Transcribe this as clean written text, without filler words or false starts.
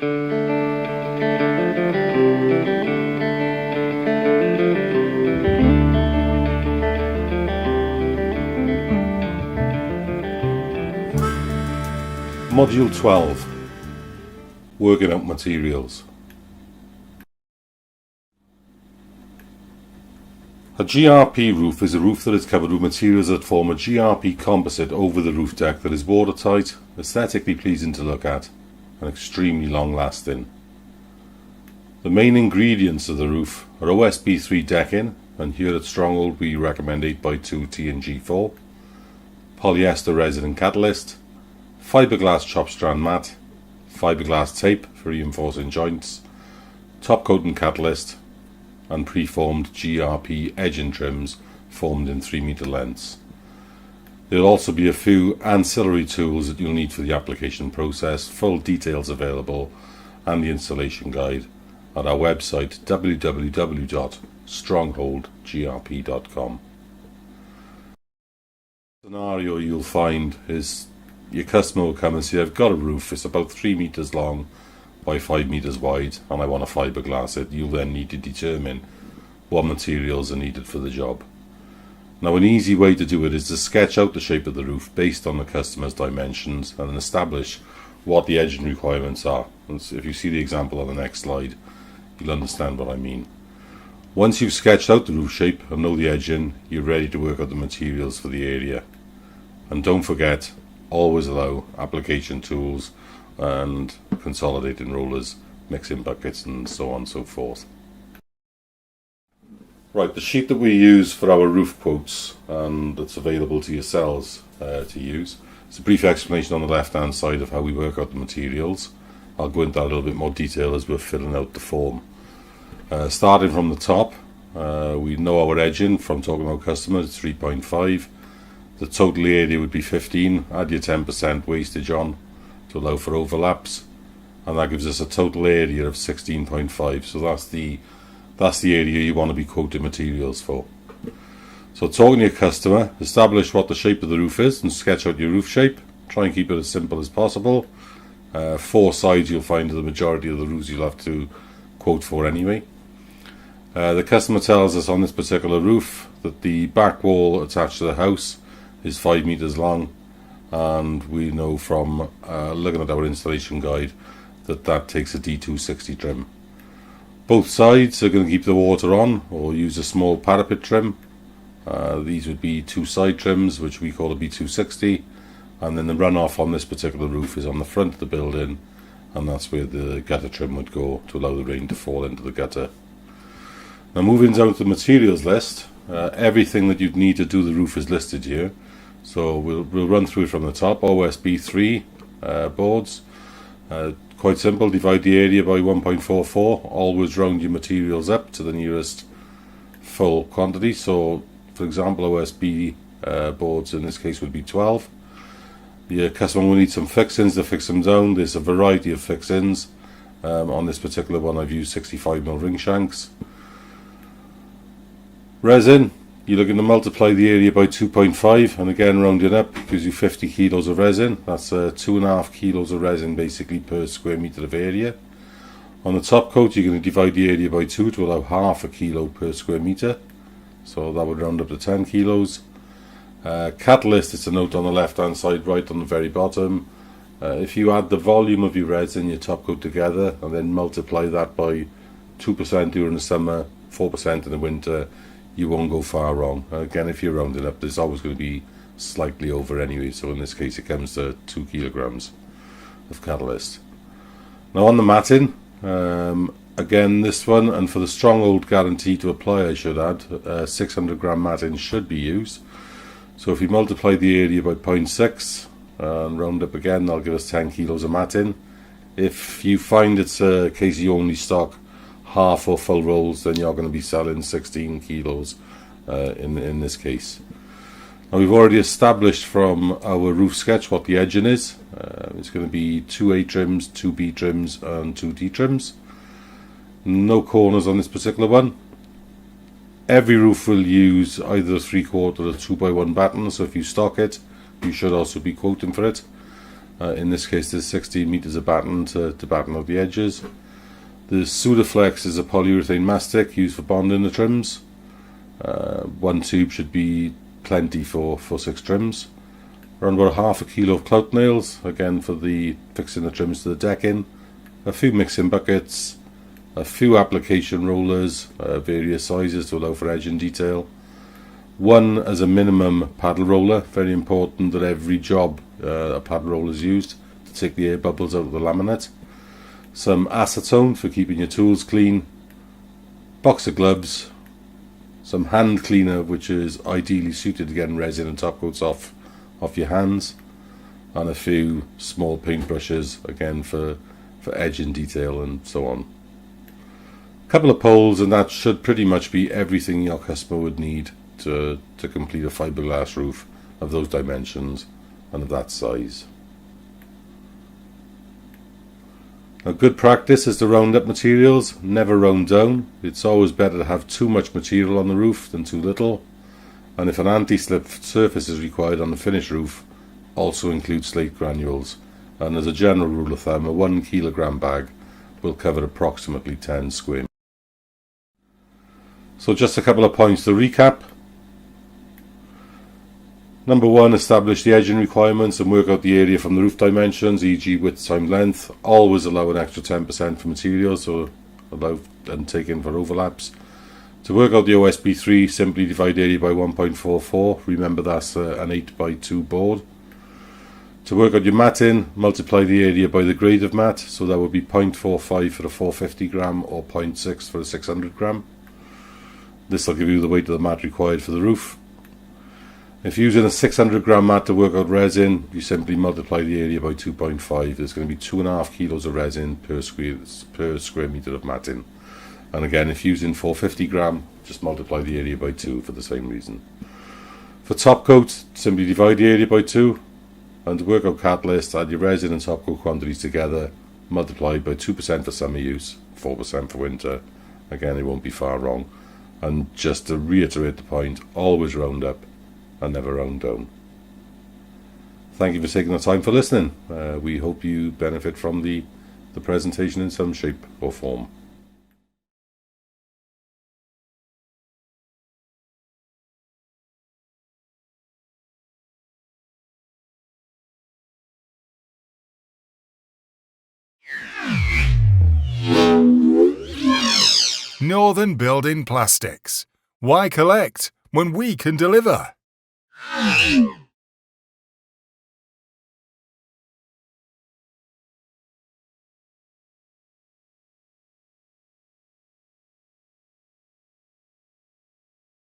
Module 12, Working out materials. A GRP roof is a roof that is covered with materials that form a GRP composite over the roof deck that is watertight, aesthetically pleasing to look at, and extremely long lasting. The main ingredients of the roof are OSB3 decking, and here at Stronghold we recommend 8x2 TNG4, polyester resin and catalyst, fiberglass chop strand mat, fiberglass tape for reinforcing joints, top coat and catalyst, and preformed GRP edging trims formed in 3 meter lengths. There will also be a few ancillary tools that you'll need for the application process, full details available, and the installation guide at our website www.strongholdgrp.com. The scenario you'll find is your customer will come and say, I've got a roof, it's about 3 meters long by 5 meters wide and I want to fiberglass it. You'll then need to determine what materials are needed for the job. Now, an easy way to do it is to sketch out the shape of the roof based on the customer's dimensions and establish what the edging requirements are. And so if you see the example on the next slide, you'll understand what I mean. Once you've sketched out the roof shape and know the edging, you're ready to work out the materials for the area. And don't forget, always allow application tools and consolidating rollers, mixing buckets and so on and so forth. Right, the sheet that we use for our roof quotes and that's available to yourselves to use. It's a brief explanation on the left hand side of how we work out the materials. I'll go into that a little bit more detail as we're filling out the form. Starting from the top, we know our edging from talking to our customers, it's 3.5. The total area would be 15, add your 10% wastage on to allow for overlaps, and that gives us a total area of 16.5. so that's the area you want to be quoting materials for. So talking to your customer, establish what the shape of the roof is and sketch out your roof shape. Try and keep it as simple as possible. 4 sides you'll find are the majority of the roofs you'll have to quote for anyway. The customer tells us on this particular roof that the back wall attached to the house is 5 meters long, and we know from looking at our installation guide that that takes a D260 trim. Both sides are going to keep the water on or use a small parapet trim. These would be 2 side trims, which we call a B260, and then the runoff on this particular roof is on the front of the building, and that's where the gutter trim would go to allow the rain to fall into the gutter. Now, moving down to the materials list, everything that you'd need to do the roof is listed here. So we'll run through it from the top. OSB3 boards, quite simple, divide the area by 1.44, always round your materials up to the nearest full quantity. So for example, OSB boards in this case would be 12. The customer will need some fixings to fix them down. There's a variety of fixings. On this particular one I've used 65mm ring shanks. Resin, you're looking to multiply the area by 2.5, and again rounding up gives you 50 kilos of resin. That's 2.5 kilos of resin basically per square meter of area. On the top coat you're going to divide the area by 2 to allow half a kilo per square meter, so that would round up to 10 kilos. Catalyst, it's a note on the left hand side right on the very bottom. If you add the volume of your resin and your top coat together and then multiply that by 2% during the summer, 4% in the winter, you won't go far wrong. Again, if you're rounding up, there's always going to be slightly over anyway, so in this case it comes to 2 kilograms of catalyst. Now on the matting, again this one, and for the Stronghold guarantee to apply I should add, 600 gram matting should be used. So if you multiply the area by 0.6 and round up again, that'll give us 10 kilos of matting. If you find it's a case you only stock half or full rolls, then you're going to be selling 16 kilos in this case. Now we've already established from our roof sketch what the edging is. It's going to be 2 A trims, 2 B trims and 2 D trims. No corners on this particular one. Every roof will use either a 3/4 or a 2x1 batten, so if you stock it you should also be quoting for it. In this case, there's 16 meters of batten to batten out the edges. The Sudaflex is a polyurethane mastic used for bonding the trims. One tube should be plenty for 6 trims. Around about half a kilo of clout nails, again for the fixing the trims to the decking. A few mixing buckets, a few application rollers, various sizes to allow for edge and detail. One as a minimum paddle roller, very important that every job a paddle roller is used to take the air bubbles out of the laminate. Some acetone for keeping your tools clean, box of gloves, some hand cleaner which is ideally suited to getting resin and top coats off your hands, and a few small paintbrushes again for edge and detail and so on. A couple of poles, and that should pretty much be everything your customer would need to complete a fiberglass roof of those dimensions and of that size. A good practice is to round up materials, never round down. It's always better to have too much material on the roof than too little. And if an anti-slip surface is required on the finished roof, also include slate granules. And as a general rule of thumb, a 1 kilogram bag will cover approximately 10 square. So just a couple of points to recap. Number 1, establish the edging requirements and work out the area from the roof dimensions, e.g. width times length. Always allow an extra 10% for materials, so allow and take in for overlaps. To work out the OSB3, simply divide area by 1.44. Remember that's an 8 by 2 board. To work out your matting, multiply the area by the grade of mat, so that would be 0.45 for a 450 gram or 0.6 for a 600 gram. This will give you the weight of the mat required for the roof. If you're using a 600 gram mat to work out resin, you simply multiply the area by 2.5. There's going to be 2.5 kilos of resin per square meter of matting. And again, if using 450 gram, just multiply the area by 2 for the same reason. For top coat, simply divide the area by 2. And to work out catalyst, add your resin and top coat quantities together, multiplied by 2% for summer use, 4% for winter. Again, it won't be far wrong. And just to reiterate the point, always round up and never round down. Thank you for taking the time for listening. We hope you benefit from the presentation in some shape or form. Northern Building Plastics. Why collect when we can deliver?